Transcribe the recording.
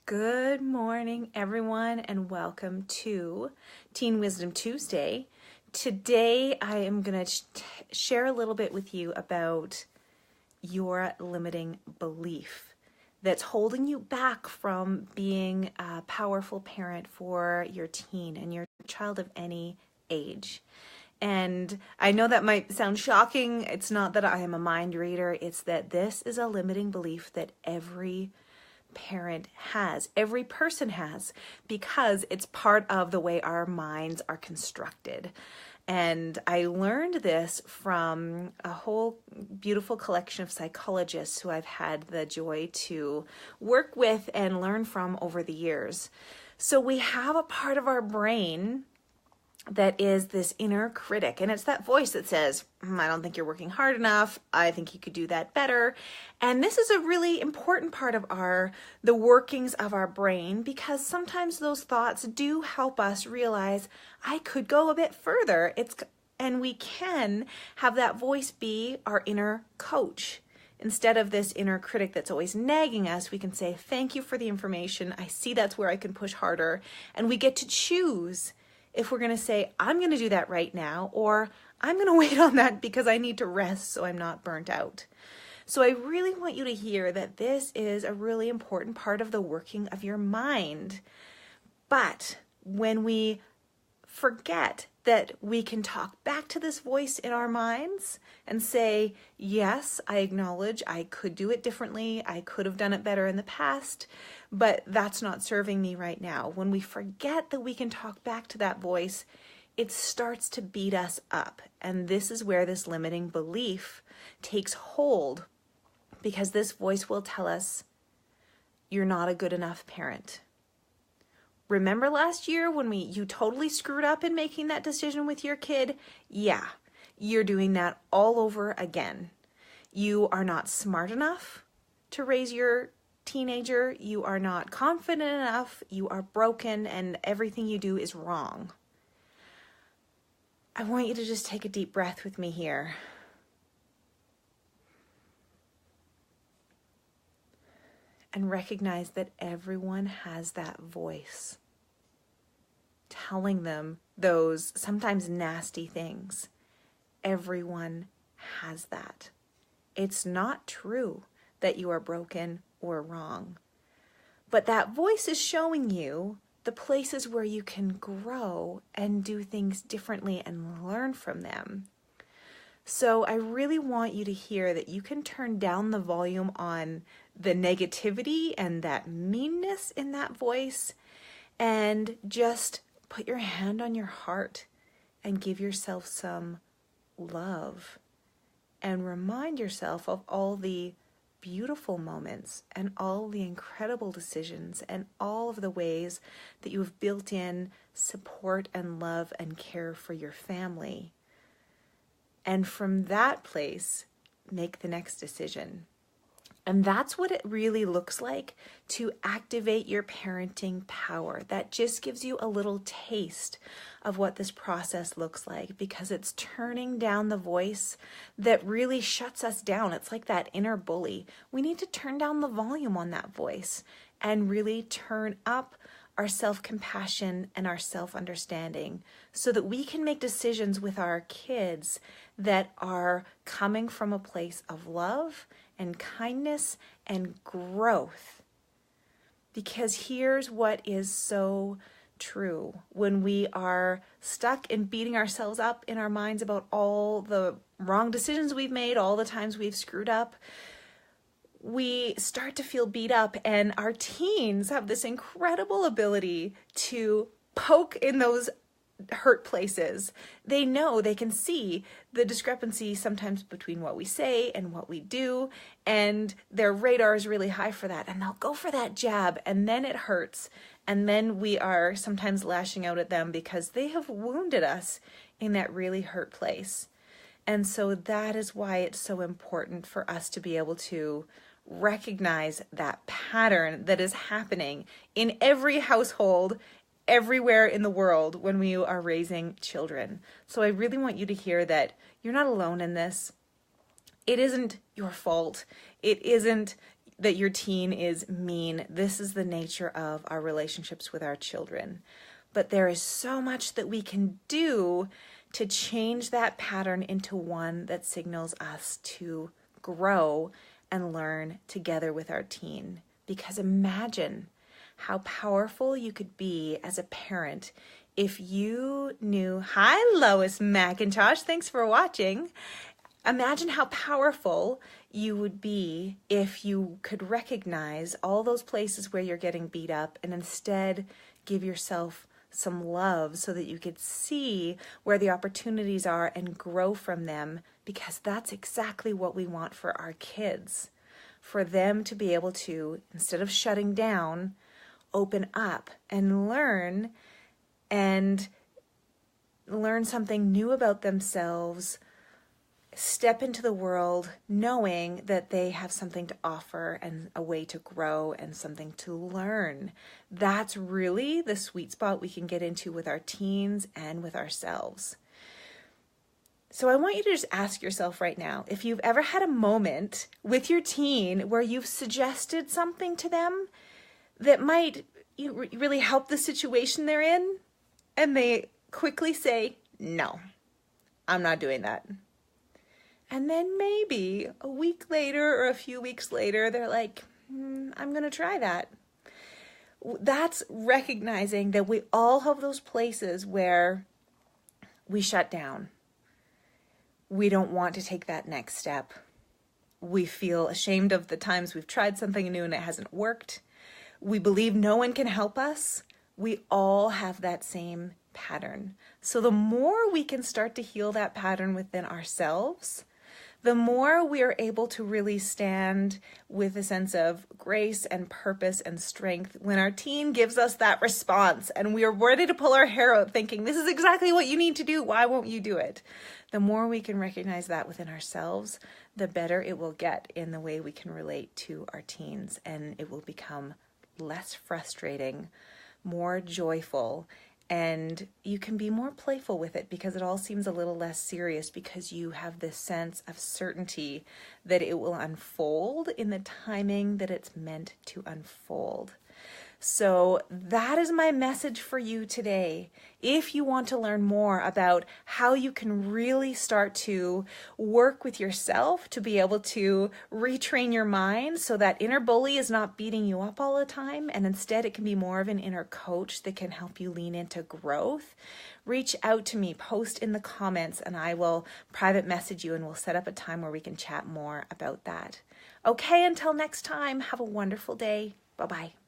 Good morning, everyone, and welcome to Teen Wisdom Tuesday. Today, I am going to share a little bit with you about your limiting belief that's holding you back from being a powerful parent for your teen and your child of any age. And I know that might sound shocking. It's not that I am a mind reader. It's that this is a limiting belief that every parent has, every person has, because it's part of the way our minds are constructed. And I learned this from a whole beautiful collection of psychologists who I've had the joy to work with and learn from over the years. So we have a part of our brain that is this inner critic, and it's that voice that says, I don't think you're working hard enough. I think you could do that better. And this is a really important part of the workings of our brain, because sometimes those thoughts do help us realize I could go a bit further. And we can have that voice be our inner coach. Instead of this inner critic that's always nagging us, we can say, thank you for the information. I see that's where I can push harder. And we get to choose if we're going to say, I'm going to do that right now, or I'm going to wait on that because I need to rest so I'm not burnt out. So I really want you to hear that this is a really important part of the working of your mind. But when we forget that we can talk back to this voice in our minds and say, yes, I acknowledge I could do it differently. I could have done it better in the past, but that's not serving me right now. When we forget that we can talk back to that voice, it starts to beat us up. And this is where this limiting belief takes hold, because this voice will tell us, you're not a good enough parent. Remember last year when you totally screwed up in making that decision with your kid? Yeah, you're doing that all over again. You are not smart enough to raise your teenager. You are not confident enough. You are broken, and everything you do is wrong. I want you to just take a deep breath with me here. And recognize that everyone has that voice telling them those sometimes nasty things. Everyone has that. It's not true that you are broken or wrong, but that voice is showing you the places where you can grow and do things differently and learn from them. So I really want you to hear that you can turn down the volume on the negativity and that meanness in that voice, and just put your hand on your heart and give yourself some love, and remind yourself of all the beautiful moments and all the incredible decisions and all of the ways that you have built in support and love and care for your family. And from that place, make the next decision. And that's what it really looks like to activate your parenting power. That just gives you a little taste of what this process looks like, because it's turning down the voice that really shuts us down. It's like that inner bully. We need to turn down the volume on that voice and really turn up our self-compassion and our self-understanding, so that we can make decisions with our kids that are coming from a place of love and kindness and growth. Because here's what is so true. When we are stuck in beating ourselves up in our minds about all the wrong decisions we've made, all the times we've screwed up, we start to feel beat up, and our teens have this incredible ability to poke in those hurt places. They know, they can see the discrepancy sometimes between what we say and what we do, and their radar is really high for that, and they'll go for that jab, and then it hurts, and then we are sometimes lashing out at them because they have wounded us in that really hurt place. And so that is why it's so important for us to be able to recognize that pattern that is happening in every household, everywhere in the world when we are raising children. So I really want you to hear that you're not alone in this. It isn't your fault. It isn't that your teen is mean. This is the nature of our relationships with our children. But there is so much that we can do to change that pattern into one that signals us to grow and learn together with our teen. Because imagine how powerful you could be as a parent if you knew, hi Lois McIntosh, thanks for watching. Imagine how powerful you would be if you could recognize all those places where you're getting beat up and instead give yourself some love so that you could see where the opportunities are and grow from them, because that's exactly what we want for our kids. For them to be able to, instead of shutting down, open up and learn something new about themselves, step into the world knowing that they have something to offer and a way to grow and something to learn. That's really the sweet spot we can get into with our teens and with ourselves. So I want you to just ask yourself right now, if you've ever had a moment with your teen where you've suggested something to them that might really help the situation they're in, and they quickly say, no, I'm not doing that. And then maybe a week later or a few weeks later, they're like, I'm going to try that. That's recognizing that we all have those places where we shut down. We don't want to take that next step. We feel ashamed of the times we've tried something new and it hasn't worked. We believe no one can help us. We all have that same pattern. So the more we can start to heal that pattern within ourselves, the more we are able to really stand with a sense of grace and purpose and strength when our teen gives us that response and we are ready to pull our hair out thinking, this is exactly what you need to do. Why won't you do it? The more we can recognize that within ourselves, the better it will get in the way we can relate to our teens, and it will become less frustrating, more joyful, and you can be more playful with it because it all seems a little less serious because you have this sense of certainty that it will unfold in the timing that it's meant to unfold. So that is my message for you today. If you want to learn more about how you can really start to work with yourself to be able to retrain your mind so that inner bully is not beating you up all the time, and instead it can be more of an inner coach that can help you lean into growth, reach out to me, post in the comments, and I will private message you and we'll set up a time where we can chat more about that. Okay, until next time, have a wonderful day. Bye-bye.